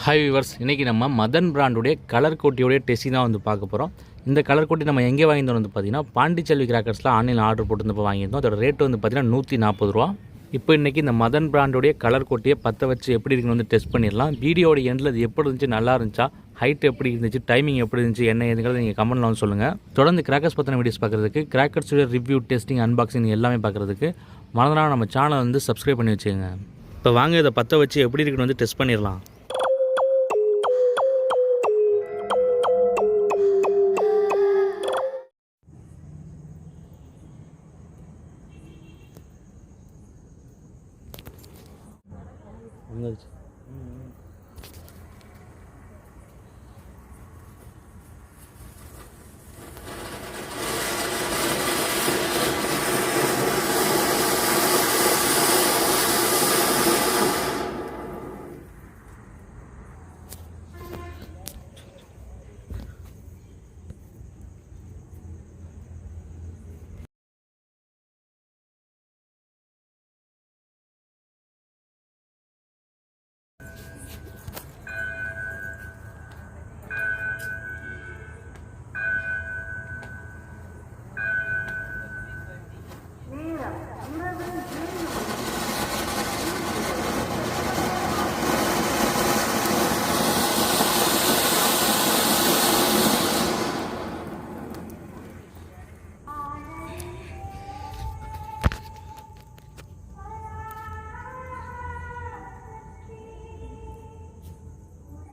Hi viewers, இன்றைக்கி நம்ம Madan பிராண்டுடைய colour கோட்டியோடைய testing தான் வந்து பார்க்க போகிறோம். இந்த கலர் கோட்டி நம்ம எங்கே வாங்கியிருந்தோம் வந்து பார்த்திங்கன்னா பாண்டிச்செல்வி கிராக்கர்ஸில் ஆன்லைனில் ஆர்டர் போட்டு வாங்கியிருந்தோம். அதோட ரேட் வந்து பார்த்திங்கன்னா 140 ரூபா. இப்போ இன்றைக்கி இந்த மதன் பிராண்டுடைய கலர் கோட்டியை பற்ற வச்சு எப்படி இருக்குன்னு வந்து டெஸ்ட் பண்ணிடலாம். வீடியோட எண்டில் அது எப்படி இருந்துச்சு, நல்லா இருந்துச்சா, ஹைட் எப்படி இருந்துச்சு, டைமிங் எப்படி இருந்துச்சு, என்ன எதுங்கிறத நீங்கள் கமெண்ட்டில் வந்து சொல்லுங்கள். தொடர்ந்து கிராக்கர்ஸ் பற்றின வீடியோஸ் பார்க்குறதுக்கு, கிராக்கர்ஸுடைய ரிவ்யூ, டெஸ்டிங், அன்பாக்சிங் எல்லாமே பார்க்குறதுக்கு மறந்துடாம நம்ம சேனலை வந்து சப்ஸ்கிரைப் பண்ணி வச்சுக்கோங்க. இப்போ வாங்க இதை பற்ற வச்சு எப்படி இருக்குன்னு வந்து டெஸ்ட் பண்ணிடலாம். வந்துச்சு.